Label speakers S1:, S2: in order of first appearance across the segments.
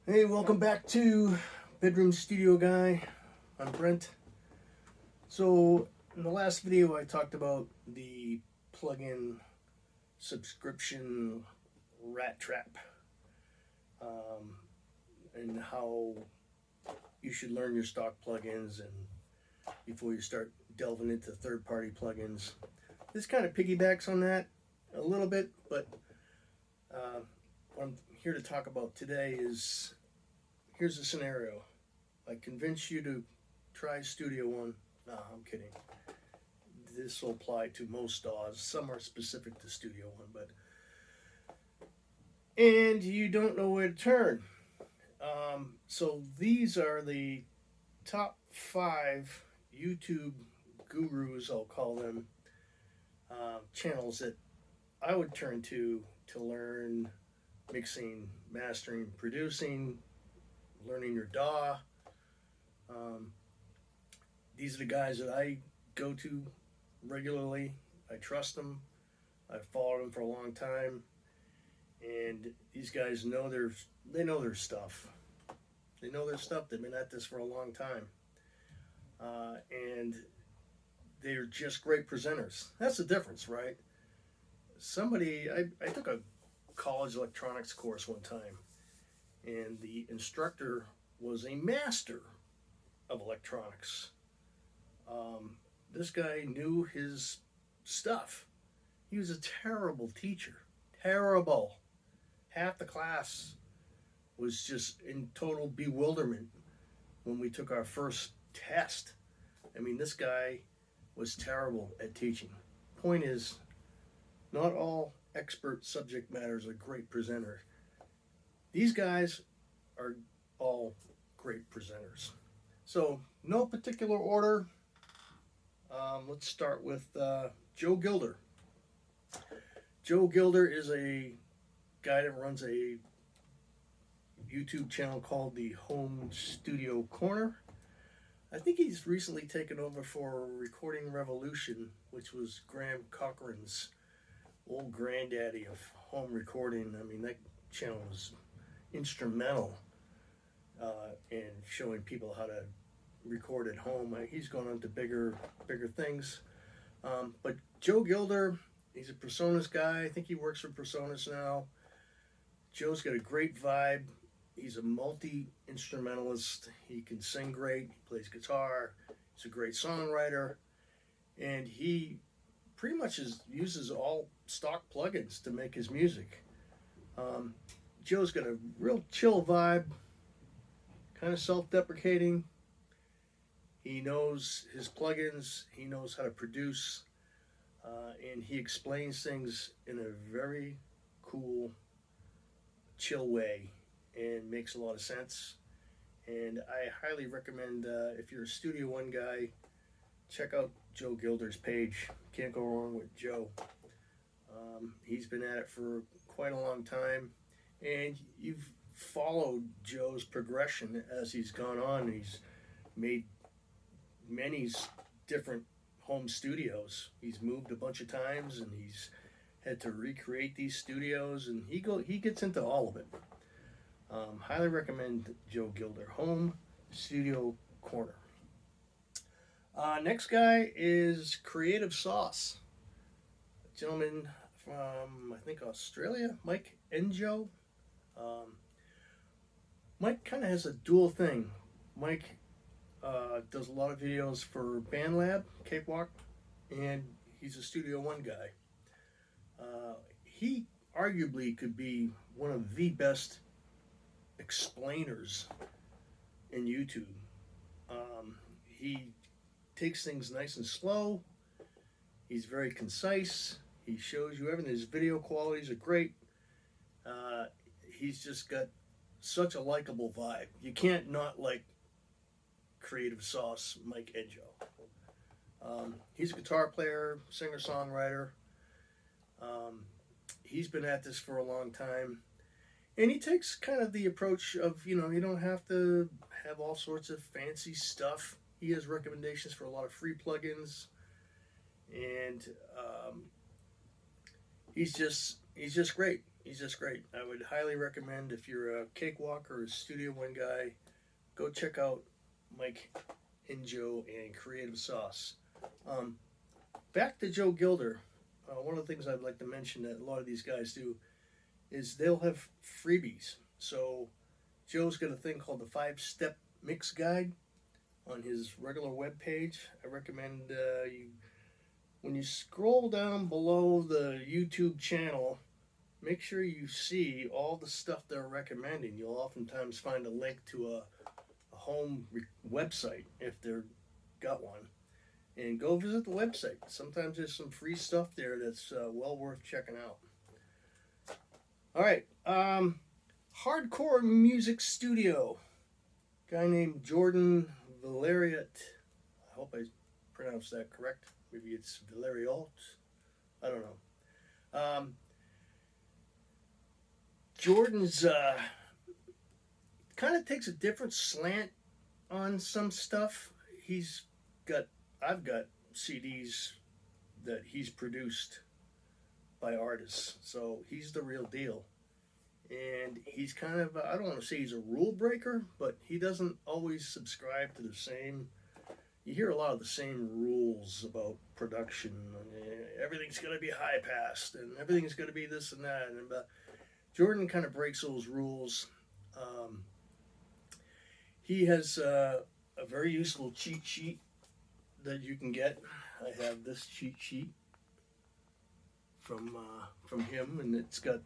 S1: Hey, welcome back to Bedroom Studio Guy. I'm Brent. So, in the last video, I talked about the plugin subscription rat trap and how you should learn your stock plugins and before you start delving into third-party plugins. This kind of piggybacks on that a little bit, but what I'm here to talk about today is, here's a scenario. I convince you to try Studio One. No, I'm kidding. This will apply to most DAWs. Some are specific to Studio One, but and you don't know where to turn. So these are the top 5 YouTube gurus, I'll call them, channels that I would turn to learn mixing, mastering, producing, learning your DAW. These are the guys that I go to regularly. I trust them. I've followed them for a long time, and these guys know their stuff. They know their stuff. They've been at this for a long time, and they're just great presenters. That's the difference, right? I took a college electronics course one time, and the instructor was a master of electronics. This guy knew his stuff. He was a terrible teacher. Terrible. Half the class was just in total bewilderment when we took our first test. I mean, this guy was terrible at teaching. Point is, not all expert subject matters are great presenters. These guys are all great presenters. So, no particular order. Let's start with Joe Gilder. Joe Gilder is a guy that runs a YouTube channel called the Home Studio Corner. I think he's recently taken over for Recording Revolution, which was Graham Cochran's old granddaddy of home recording. I mean, that channel was instrumental in showing people how to record at home. He's gone on to bigger things. But Joe Gilder, he's a Presonus guy. I think he works for Presonus now. Joe's got a great vibe. He's a multi-instrumentalist. He can sing great. He plays guitar. He's a great songwriter. And he pretty much uses all stock plugins to make his music. Joe's got a real chill vibe, kind of self-deprecating. He knows his plugins. He knows how to produce. And he explains things in a very cool, chill way and makes a lot of sense. And I highly recommend, if you're a Studio One guy, check out Joe Gilder's page. Can't go wrong with Joe. He's been at it for quite a long time, and you've followed Joe's progression as he's gone on. He's made many different home studios. He's moved a bunch of times, and he's had to recreate these studios, and he gets into all of it. Highly recommend Joe Gilder, Home Studio Corner. Next guy is Creative Sauce. A gentleman from, I think, Australia, Mike Enjo. Mike kind of has a dual thing. Mike does a lot of videos for BandLab, Cakewalk, and he's a Studio One guy. He arguably could be one of the best explainers in YouTube. He takes things nice and slow. He's very concise. He shows you everything. His video qualities are great. He's just got such a likable vibe. You can't not like Creative Sauce, Mike Enjo. He's a guitar player, singer-songwriter. He's been at this for a long time. And he takes kind of the approach of, you don't have to have all sorts of fancy stuff. He has recommendations for a lot of free plugins. And he's just great. He's just great. I would highly recommend, if you're a cakewalk or a Studio One guy, go check out Mike and Joe and Creative Sauce. Um, Back to Joe Gilder. One of the things I'd like to mention that a lot of these guys do is they'll have freebies. So Joe's got a thing called the 5-Step Mix Guide on his regular web page. I recommend you, when you scroll down below the YouTube channel, make sure you see all the stuff they're recommending. You'll oftentimes find a link to a home website if they're got one, and go visit the website. Sometimes there's some free stuff there that's well worth checking out. All right, Hardcore Music Studio, guy named Jordan Valeriot. I hope I pronounced that correct. Maybe it's Valeriot. I don't know. Jordan's kind of takes a different slant on some stuff. I've got CDs that he's produced by artists, so he's the real deal. And he's kind of, I don't want to say he's a rule breaker, but he doesn't always subscribe to the same. You hear a lot of the same rules about production. Everything's going to be high passed, and everything's going to be this and that. And Jordan kind of breaks those rules. He has a very useful cheat sheet that you can get. I have this cheat sheet from him, and it's got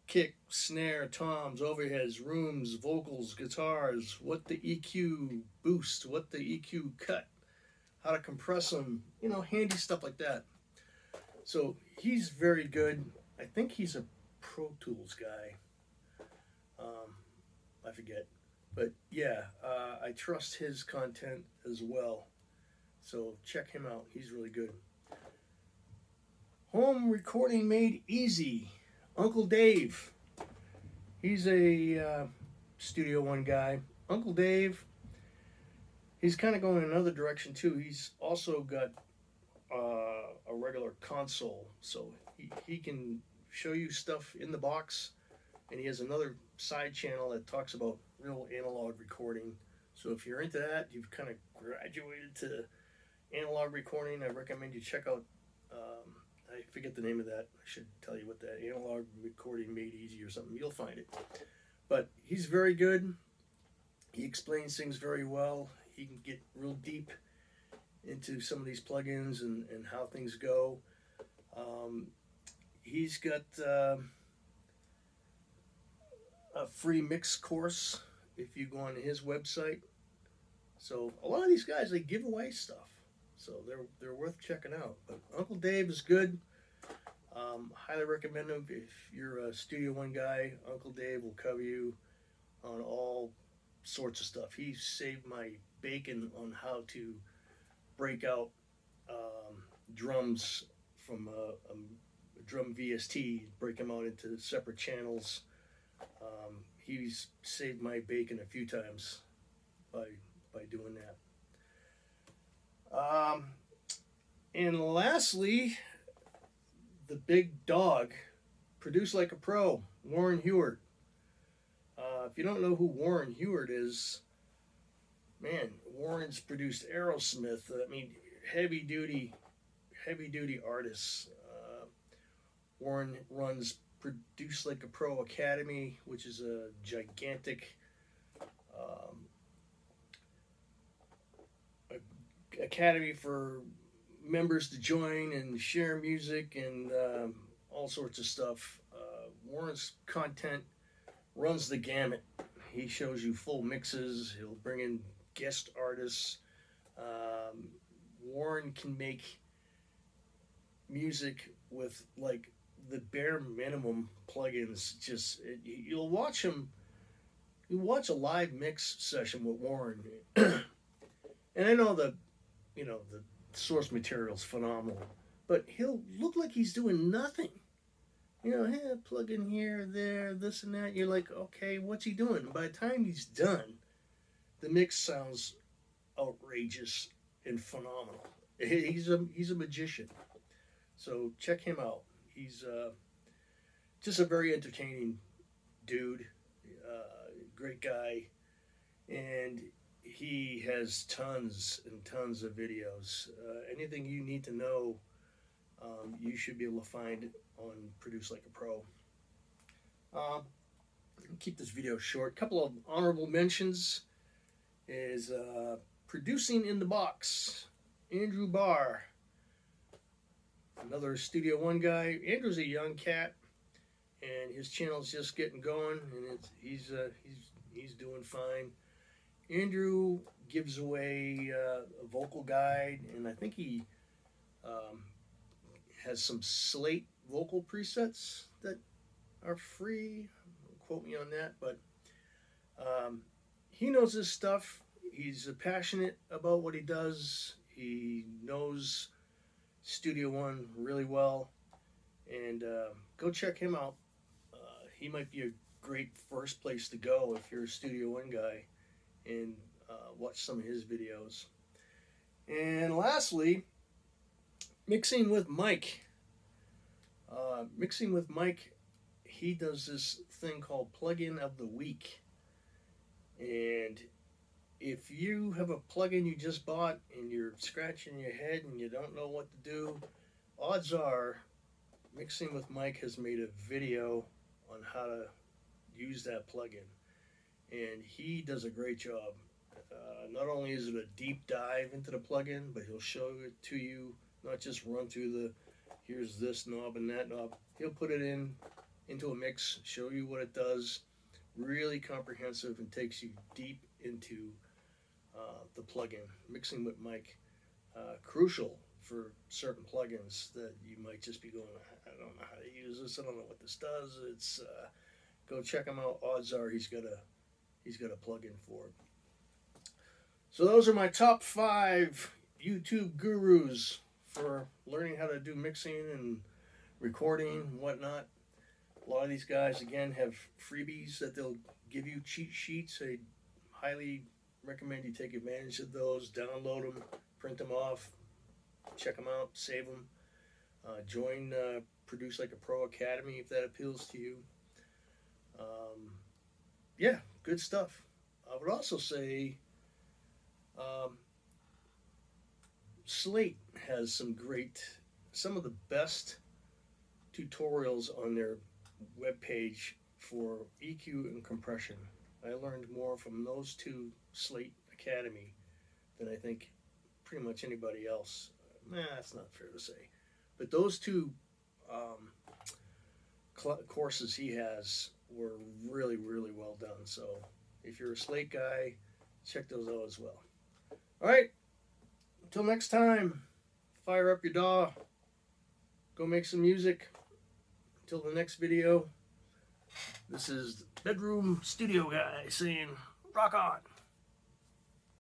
S1: kick, snare, toms, overheads, rooms, vocals, guitars, what the EQ boost, what the EQ cut, how to compress them, handy stuff like that. So he's very good. I think he's a Pro Tools guy. I forget. But yeah, I trust his content as well. So check him out. He's really good. Home Recording Made Easy. Uncle Dave. He's a Studio One guy. Uncle Dave, he's kind of going in another direction too. He's also got a regular console. So he can show you stuff in the box. And he has another side channel that talks about real analog recording. So if you're into that, you've kind of graduated to analog recording, I recommend you check out, I forget the name of that. I should tell you what that, Analog Recording Made Easy or something. You'll find it. But he's very good. He explains things very well. He can get real deep into some of these plugins and how things go. He's got a free mix course if you go on his website. So a lot of these guys, they give away stuff, so they're worth checking out. But Uncle Dave is good. Highly recommend him if you're a Studio One guy. Uncle Dave will cover you on all sorts of stuff. He saved my bacon on how to break out drums from a drum VST, break them out into separate channels. He's saved my bacon a few times by doing that. And lastly, the big dog, Produce Like a Pro, Warren Hewart. If you don't know who Warren Hewart is, man, Warren's produced Aerosmith. I mean, heavy duty artists. Warren runs Produce Like a Pro Academy, which is a gigantic academy for members to join and share music and all sorts of stuff. Warren's content runs the gamut. He shows you full mixes. He'll bring in guest artists. Warren can make music with like the bare minimum plugins. You'll watch him. You watch a live mix session with Warren, and I know the source material's phenomenal, but he'll look like he's doing nothing. Hey, plug in here, there, this and that. You're like, okay, what's he doing? By the time he's done, the mix sounds outrageous and phenomenal. He's a magician. So check him out. He's just a very entertaining dude, great guy, and he has tons and tons of videos. Anything you need to know, you should be able to find on Produce Like a Pro. Keep this video short. Couple of honorable mentions is Producing in the Box, Andrew Barr, another Studio One guy. Andrew's a young cat, and his channel's just getting going, and he's doing fine. Andrew gives away a vocal guide, and I think he has some Slate vocal presets that are free. Don't quote me on that, but he knows his stuff. He's passionate about what he does. He knows Studio One really well, and go check him out. He might be a great first place to go if you're a Studio One guy, and watch some of his videos. And lastly, Mixing with Mike. Mixing with Mike, he does this thing called Plugin of the Week. And if you have a plugin you just bought and you're scratching your head and you don't know what to do, odds are Mixing with Mike has made a video on how to use that plugin. And he does a great job. Not only is it a deep dive into the plugin, but he'll show it to you, not just run through the, here's this knob and that knob. He'll put it into a mix, show you what it does. Really comprehensive, and takes you deep into the plugin. Mixing with Mike, crucial for certain plugins that you might just be going, I don't know how to use this, I don't know what this does. It's go check him out. Odds are he's got a plugin for it. So those are my top 5 YouTube gurus for learning how to do mixing and recording and whatnot. A lot of these guys, again, have freebies that they'll give you, cheat sheets. I highly recommend you take advantage of those, download them, print them off, check them out, save them. Join Produce Like a Pro Academy if that appeals to you. Yeah, good stuff. I would also say Slate has some of the best tutorials on their webpage for EQ and compression. I learned more from those two Slate Academy than I think pretty much anybody else. That's not fair to say. But those two courses he has were really, really well done. So if you're a Slate guy, check those out as well. All right, until next time, fire up your DAW, go make some music. Until the next video, this is the Bedroom Studio Guy saying, rock on.